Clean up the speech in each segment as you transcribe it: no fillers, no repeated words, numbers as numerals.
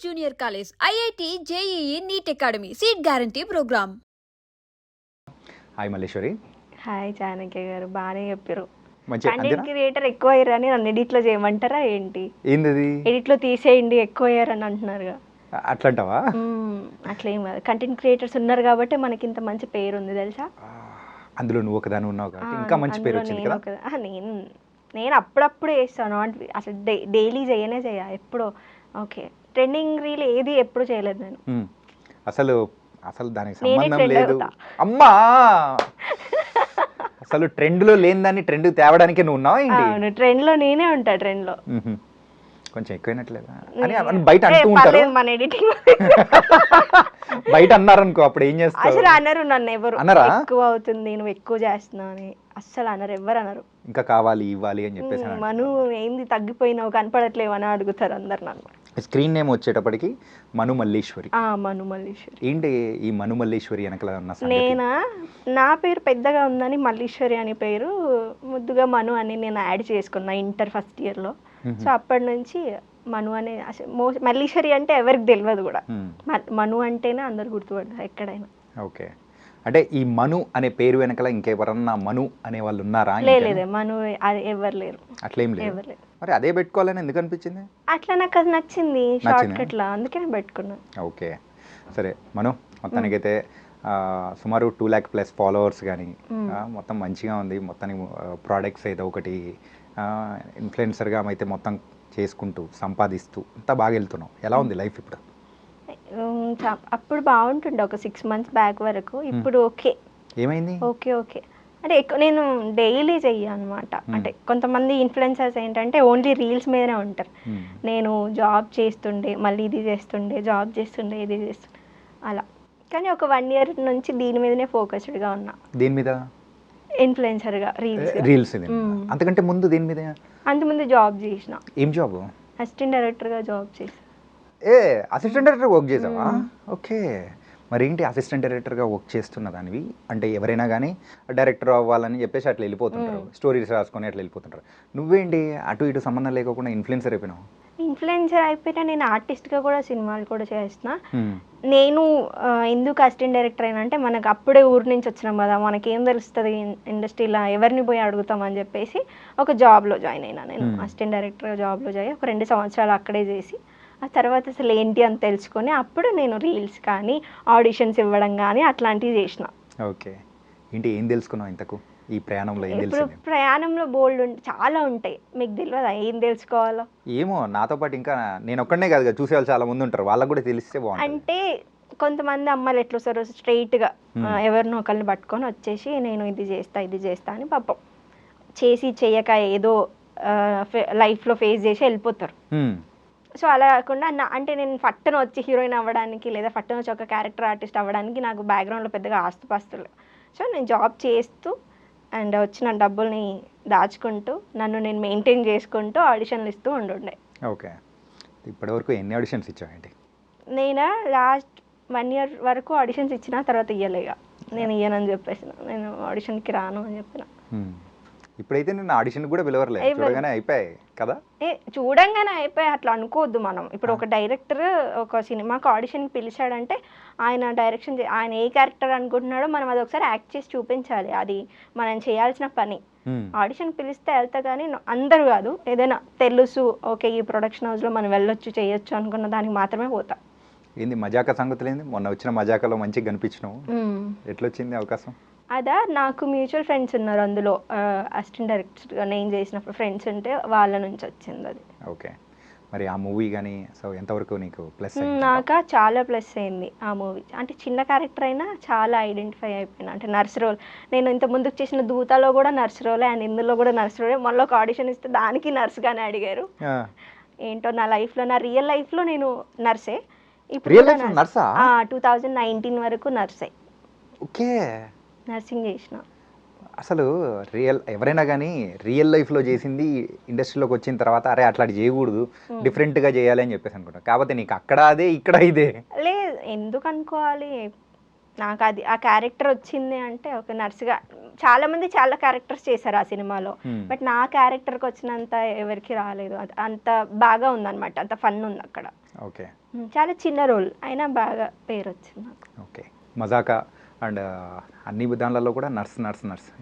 Junior college, IIT, JEE, NEET academy, seat guarantee program. Hi Malleswari. Hi Chanakya గారు, బాగానే చెప్పారు. మంచి కంటెంట్ క్రియేటర్ ఎక్కువ అయ్యారని నన్ను ఎడిట్లో చేయమంటారా ఏంటి? ఏంది ఎడిట్లో తీసేయండి ఎక్కువ అయ్యారని అంటున్నారుగా. అట్లంటావా? అట్లేం కాదు, కంటెంట్ క్రియేటర్స్ ఉన్నారు కాబట్టి మనకి ఇంత మంచి పేరు ఉంది తెలుసా. అందులో నువ్వు ఒకదాని ఉన్నావు కాబట్టి ఇంకా మంచి పేరు వచ్చింది కదా. నేను అప్పుడప్పుడు చేస్తాను, అసలు డైలీ చేయ ఎప్పుడో. ఓకే, ట్రెండింగ్ రీల్ ఏది ఎప్పుడు చేయలేదు నేను. అసలు అసలు దానికి సంబంధం లేదు అమ్మా. అసలు ట్రెండ్ లో లేని దాన్ని ట్రెండ్ తేవడానికి నువ్వు ఉన్నావా ఏంటి? ట్రెండ్ లో నేనే ఉంటా. ట్రెండ్ లో కొంచెం ఎక్కువైనట్లేదా అని బయట అంటూ ఉంటారు. మన ఎడిటింగ్ బయట అన్నారు అనుకో, అప్పుడు ఏం చేస్తావు? అసలు అనరు నన్ను ఎవరు. అన్నారా? ఎక్కువ అవుతుంది, నువ్వు ఎక్కువ చేస్తున్నావు అని అస్సలు అనరు, ఎవరు అనరు. ఇంకా కావాలి ఇవ్వాలి అని చెప్పేసి. మను ఏంది తగ్గిపోయినావు, కనపడట్లేవు అని అడుగుతారు అందరు నన్ను. స్క్రీన్ నేమ్ వచ్చేటప్పటికి మను మల్లేశ్వరి. మను మల్లేశ్వరి. ఏంటి ఈ మను మల్లేశ్వరి వెనకల ఉన్న సంగతి? నేనా, నా పేరు పెద్దగా ఉందని మల్లేశ్వరి అనే పేరు ముద్దుగా మను అని నేను యాడ్ చేసుకున్నా ఇంటర్ ఫస్ట్ ఇయర్లో. సో అప్పటి నుంచి మను అనే, మల్లేశ్వరి అంటే ఎవరికి తెలియదు కూడా, మను అంటేనే అందరు గుర్తుపడతారు ఎక్కడైనా. ఓకే, అంటే ఈ మను అనే పేరు వెనకల ఇంకెవరన్నా మను అనే వాళ్ళు ఉన్నారా? లేదు, మను ఎవరు లేరు. అట్లేం లేదు. మరి అదే పెట్టుకోవాలని ఎందుకు అనిపించింది? అట్లా నాకు అది నచ్చింది షార్ట్ కట్ లా, అందుకే నేను పెట్టుకున్నా. ఓకే సరే మను, మొత్తానికైతే సుమారు 2 lakh ప్లస్ ఫాలోవర్స్ కానీ మొత్తం మంచిగా ఉంది. మొత్తానికి ప్రోడక్ట్స్ ఏదో ఒకటి ఇన్ఫ్లుయెన్సర్గా అయితే మొత్తం చేసుకుంటూ సంపాదిస్తూ అంతా బాగా వెళ్తున్నావు. ఎలా ఉంది లైఫ్ ఇప్పుడు? అప్పుడు బాగుంటుండే ఒక 6 months బ్యాక్ వరకు. ఇప్పుడు ఓకే. ఏమైంది? ఓకే ఓకే అంటే నేను డైలీ చెయ్య అనమాట. అంటే కొంతమంది ఇన్ఫ్లుయెన్సర్స్ ఏంటంటే ఓన్లీ రీల్స్ మీదనే ఉంటారు. నేను జాబ్ చేస్తుండే, మళ్ళీ ఇది చేస్తుండే, జాబ్ చేస్తుండే, ఇది చేస్తుండే అలా. కానీ ఒక 1 year నుంచి దీని మీదనే ఫోకస్డ్గా ఉన్నా. దీని మీద ఇన్ఫ్లుయెన్సర్గా రీల్స్. అంతకంటే ముందు దీని మీద? అంతకుముందు జాబ్ చేసిన. ఏం జాబ్? అసిస్టెంట్ డైరెక్టర్గా జాబ్ చేసిన. అసిస్టెంట్ డైరెక్టర్ వర్క్ చేసావా? ఓకే, మరి ఏంటి అసిస్టెంట్ డైరెక్టర్గా వర్క్ చేస్తున్న దానివి? అంటే ఎవరైనా కానీ డైరెక్టర్ అవ్వాలని చెప్పేసి అట్లా వెళ్ళిపోతుంటారు, స్టోరీస్ రాసుకొని అట్లా వెళ్ళిపోతుంటారు. నువ్వేంటి అటు ఇటు సంబంధం లేకుండా ఇన్ఫ్లుయెన్సర్ అయిపోయినావు? ఇన్ఫ్లుయెన్సర్ అయిపోయినా నేను ఆర్టిస్ట్గా కూడా సినిమాలు కూడా చేస్తున్నా. నేను ఎందుకు అసిస్టెంట్ డైరెక్టర్ అయినా అంటే, మనకు అప్పుడే ఊరి నుంచి వచ్చినాం కదా, మనకేం తెలుస్తుంది ఇండస్ట్రీలో, ఎవరిని పోయి అడుగుతామని చెప్పేసి ఒక జాబ్లో జాయిన్ అయినా. నేను అసిస్టెంట్ డైరెక్టర్ జాబ్లో జాయి ఒక 2 సంవత్సరాలు అక్కడే చేసి, ఆ తర్వాత అసలు ఏంటి అని తెలుసుకొని అప్పుడు నేను రీల్స్ కానీ ఆడిషన్స్ ఇవ్వడం కానీ అట్లాంటివి చేసిన. ఓకే, ఏంటి ఏం తెలుసుకున్నావు ఇంతకు ఈ ప్రయాణంలో? ఇప్పుడు ప్రయాణంలో బోల్డ్ చాలా ఉంటాయి, మీకు తెలియదా ఏం తెలుసుకోవాలో? ఏమో, నాతో పాటు ఇంకా నేను ఒక్కడనే కాదు, చూసేవాళ్ళు చాలా మంది ఉంటారు, వాళ్ళకి కూడా తెలిస్తే బాగుంటుంది. అంటే కొంతమంది అమ్మాయిలు ఎట్లా వస్తారు, స్ట్రైట్గా ఎవరినో ఒకరిని పట్టుకొని వచ్చేసి నేను ఇది చేస్తా అని పాపం చేసి చేయక ఏదో లైఫ్లో ఫేస్ చేసి వెళ్ళిపోతారు. సో అలా కాకుండా అంటే నేను ఫట్టను వచ్చి హీరోయిన్ అవ్వడానికి, లేదా ఫట్టను వచ్చి ఒక క్యారెక్టర్ ఆర్టిస్ట్ అవ్వడానికి నాకు బ్యాక్గ్రౌండ్లో పెద్దగా ఆస్తుపాస్తులు. సో నేను జాబ్ చేస్తూ అండ్ వచ్చిన డబ్బుల్ని దాచుకుంటూ నన్ను నేను మెయింటైన్ చేసుకుంటూ ఆడిషన్లు ఇస్తూ ఉండే. ఓకే, ఇప్పటివరకు ఎన్ని ఆడిషన్స్ ఇచ్చావేంటి? నేను లాస్ట్ 1 year వరకు ఆడిషన్స్ ఇచ్చిన తర్వాత ఇయ్యలేగా, నేను ఇయ్యనని చెప్పేసిన, నేను ఆడిషన్కి రాను అని చెప్పిన. ఇప్పుడైతే నేను ఆడిషన్ కూడా పిలవరలేదు, చూడగానే అయిపోయాయి కదా? చూడంగానే అయిపోయాయి అట్లా అనుకోవద్దు మనం. ఇప్పుడు ఒక డైరెక్టర్ ఒక సినిమాకి ఆడిషన్కి పిలిచాడంటే ఆయన డైరెక్షన్ ఆయన ఏ క్యారెక్టర్ అనుకుంటున్నాడో మనం అది ఒకసారి యాక్ట్ చేసి చూపించాలి, అది మనం చేయాల్సిన పని. ఆడిషన్ పిలిస్తే వెళ్తా కానీ అందరూ కాదు, ఏదైనా తెలుసు ఓకే ఈ ప్రొడక్షన్ హౌస్లో మనం వెళ్ళొచ్చు చేయొచ్చు అనుకున్న దానికి మాత్రమే పోతా. ఏంది మజాకా సంగతులు ఏంది? మొన్న వచ్చిన మజాకాలో మంచిగా కనిపించినావు, ఎట్లొచ్చింది అవకాశం? అదా, నాకు మ్యూచువల్ ఫ్రెండ్స్ ఉన్నారు అందులో, అసిస్టెంట్ డైరెక్టర్గా నేను చేసినప్పుడు ఫ్రెండ్స్ ఉంటే వాళ్ళ నుంచి వచ్చింది అది. ఓకే, మరి ఆ మూవీ కానీ సో ఎంతవరకు నీకు ప్లస్? నాకు చాలా ప్లస్ అయింది ఆ మూవీ. అంటే చిన్న క్యారెక్టర్ అయినా చాలా ఐడెంటిఫై అయిపోయినా. అంటే నర్స్ రోల్, నేను ఇంత ముందుకు చేసిన దూతాలో కూడా నర్స్ రోలే, అండ్ ఇందులో కూడా నర్స్ రోలే. మళ్ళీ ఒక ఆడిషన్ ఇస్తే దానికి నర్స్గానే అడిగారు. ఏంటో నా లైఫ్లో, నా రియల్ లైఫ్లో నేను నర్సే. ఇప్పుడు 2019 వరకు నర్సే. ఓకే, నర్సింగ్ చేసిన. అసలు ఎవరైనా కానీ రియల్ లైఫ్లో చేసింది ఇండస్ట్రీలోకి వచ్చిన తర్వాత అరే అట్లా చేయకూడదు, డిఫరెంట్గా చేయాలి అని చెప్పేసి అనుకుంటా. కాకపోతే నీకు అక్కడ అదే ఇక్కడ ఇదే. లేదు, ఎందుకు అనుకోవాలి, నాకు అది ఆ క్యారెక్టర్ వచ్చింది అంటే ఒక నర్సుగా చాలామంది చాలా క్యారెక్టర్స్ చేశారు ఆ సినిమాలో, బట్ నా క్యారెక్టర్కి వచ్చినంత ఎవరికి రాలేదు. అంత బాగా ఉందన్నమాట, అంత ఫన్ ఉంది అక్కడ. ఓకే. చాలా చిన్న రోల్ అయినా బాగా పేరు వచ్చింది నాకు. ఓకే. మజాకా అండ్ అన్ని దానిలలో కూడా నర్స్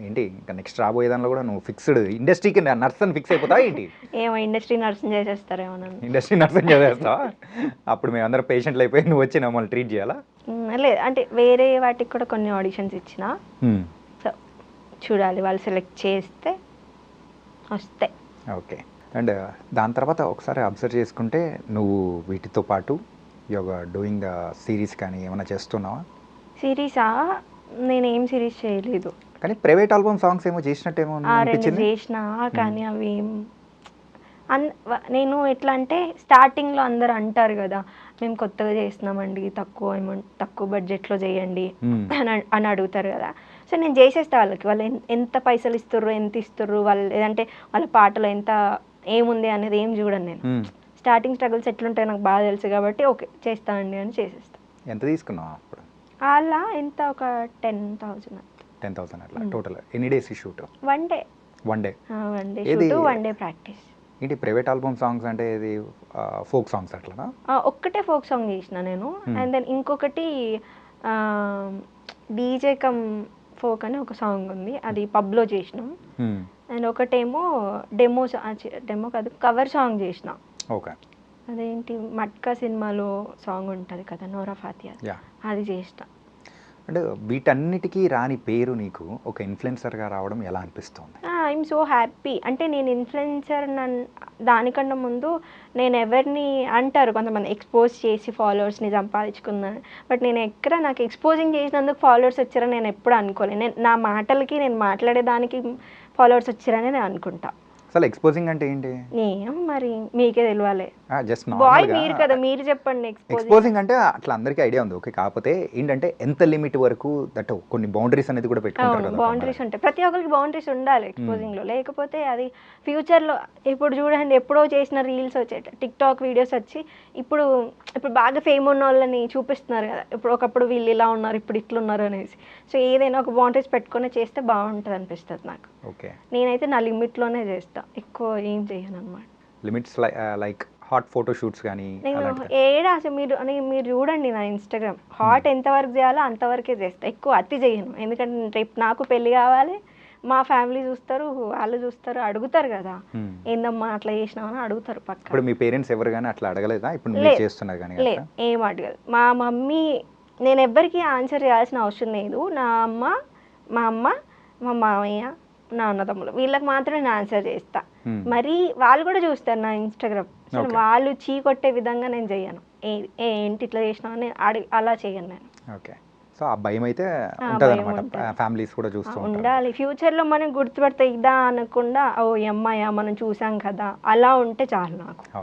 ఏంటి ఇంకా నెక్స్ట్ రాబోయే దానిలో కూడా నువ్వు ఫిక్స్డ్ ఇండస్ట్రీకి నర్స్ అని ఫిక్స్ అయిపోతావా ఏంటి? ఏమో ఇండస్ట్రీ నర్సింగ్ చేసేస్తారేమో నన్ను. ఇండస్ట్రీ నర్సింగ్ చేసేస్తావా? అప్పుడు మేము అందరం పేషెంట్లు అయిపోయి నువ్వు వచ్చి మమ్మల్ని ట్రీట్ చేయాలా? లేదు, అంటే వేరే వాటికి కూడా కొన్ని ఆడిషన్స్ ఇచ్చిన, సో చూడాలి వాళ్ళు సెలెక్ట్ చేస్తే వస్తాయి. ఓకే. అండ్ దాని తర్వాత ఒకసారి అబ్జర్వ్ చేసుకుంటే నువ్వు వీటితో పాటు యోగా డూయింగ్ ద సిరీస్ కానీ ఏమైనా చేస్తున్నావా? సిరీసా? నేను ఏం సిరీస్ చేయలేదు, కానీ ప్రైవేట్ ఆల్బమ్ సాంగ్స్ ఏమో చేసినట్టేమో రెండు అనిపించింది. చేసిన, కానీ అవి నేను ఎట్లా అంటే స్టార్టింగ్లో అందరు అంటారు కదా మేము కొత్తగా చేస్తున్నామండి, తక్కువ బడ్జెట్లో చేయండి అని అడుగుతారు కదా. సో నేను చేసేస్తా వాళ్ళకి, వాళ్ళు ఎంత పైసలు ఇస్తుర్రు, ఎంత ఇస్తుర్రు, వాళ్ళు లేదంటే వాళ్ళ పాటలో ఎంత ఏముంది అనేది ఏం చూడను నేను. స్టార్టింగ్ స్ట్రగుల్స్ ఎట్లుంటాయి నాకు బాగా తెలుసు కాబట్టి ఓకే చేస్తానండి అని చేసేస్తా. ఎంత తీసుకున్నావు అప్పుడు? అలా ఎంత ఒక 10,000. 10,000 అట్లా టోటల్. ఎన్ని days shoot? One day shoot, one day practice. ఏంటి ప్రైవేట్ ఆల్బమ్ సాంగ్స్ అంటే ఇది ఫోక్ సాంగ్స్ అట్లా? ఒక్కటే ఫోక్ సాంగ్ చేసిన నేను, అండ్ దెన్ ఇంకొకటి డీజే కమ్ ఫోక్ అని ఒక సాంగ్ ఉంది, అది పబ్లో చేసినాం. అండ్ ఒకటేమో డెమో కాదు కవర్ సాంగ్ చేసిన. ఓకే. అదేంటి మట్కా సినిమాలో సాంగ్ ఉంటుంది కదా నోరా ఫాతియా, అది చేసిన. అంటే వీటన్నిటికీ రాని పేరు నీకు ఒక ఇన్ఫ్లుయెన్సర్గా రావడం ఎలా అనిపిస్తుంది? I'm so happy. అంటే నేను ఇన్ఫ్లుయెన్సర్ దానికన్నా ముందు నేను ఎవరిని అంటారు కొంతమంది ఎక్స్పోజ్ చేసి ఫాలోవర్స్ని సంపాదించుకున్నాను, బట్ నేను ఎక్కడ నాకు ఎక్స్పోజింగ్ చేసినందుకు ఫాలోవర్స్ వచ్చారని నేను ఎప్పుడు అనుకోలేదు. నేను నా మాటలకి నేను మాట్లాడేదానికి ఫాలోవర్స్ వచ్చారని నేను అనుకుంటా. అసలు ఎక్స్పోజింగ్ అంటే ఏంటి? మరి మీకే తెలియాలి, జస్ట్ బాయ్ మీరు కదా, మీరు చెప్పండి. ఎక్స్పోజింగ్ అంటే అట్లా అందరికీ ఐడియా ఉంది, ఓకే. కాకపోతే ఏంటంటే ఎంత లిమిట్ వరకు దట్ కొన్ని బౌండరీస్ అనేది కూడా పెట్టుకుంటారు కదా. బౌండరీస్ ఉంటాయి, ప్రతి ఒక్కరికి బౌండరీస్ ఉండాలి ఎక్స్పోజింగ్లో, లేకపోతే అది ఫ్యూచర్లో ఇప్పుడు చూడండి ఎప్పుడో చేసిన రీల్స్ వచ్చాయి, టిక్ టాక్ వీడియోస్ వచ్చి ఇప్పుడు బాగా ఫేమ్ ఉన్న వాళ్ళని చూపిస్తున్నారు కదా, ఇప్పుడు ఒకప్పుడు వీళ్ళు ఇలా ఉన్నారు ఇప్పుడు ఇట్లున్నారు అనేసి. సో ఏదైనా ఒక బౌండరీస్ పెట్టుకుని చేస్తే బాగుంటుంది అనిపిస్తుంది నాకు. ఓకే. నేనైతే నా లిమిట్లోనే చేస్తాను, ఎక్కువ ఏం చేయను అనమాట. Limits like hot photo shoots కానీ ఏడా అసలు మీరు చూడండి నా ఇన్స్టాగ్రామ్, హాట్ ఎంతవరకు చేయాలో అంతవరకే చేస్తా, ఎక్కువ అతి చేయను. ఎందుకంటే రేపు నాకు పెళ్ళి కావాలి, మా ఫ్యామిలీ చూస్తారు, వాళ్ళు చూస్తారు, అడుగుతారు కదా ఏందమ్మా అట్లా చేసినామని అడుగుతారు పక్క. ఇప్పుడు మీ పేరెంట్స్ ఎవరు కానీ అట్లా అడగలేదా? ఇప్పుడు మీరు చేస్తున్నారు కానీ లేదు, ఏం అడగదు. మా మమ్మీ, నేను ఎవ్వరికి ఆన్సర్ చేయాల్సిన అవసరం లేదు. మా అమ్మ, మా మామయ్య, నా అన్నదమ్ములు, వీళ్ళకి మాత్రమే నేను ఆన్సర్ చేస్తా. మరి వాళ్ళు కూడా చూస్తారు నా ఇన్స్టాగ్రామ్, వాళ్ళు చీ కొట్టే విధంగా నేను చెయ్యను. ఏంటి ఇట్లా చేసినామని అలా చేయను నేను. ఓకే. సో ఆ భయం అయితే ఉంటుందన్నమాట, ఫ్యామిలీస్ కూడా చూస్తూ ఉండాలి. ఫ్యూచర్లో మనం గుర్తుపడితే ఇదా అనకుండా ఓ అమ్మాయ మనం చూసాం కదా అలా ఉంటే చాలు నాకు.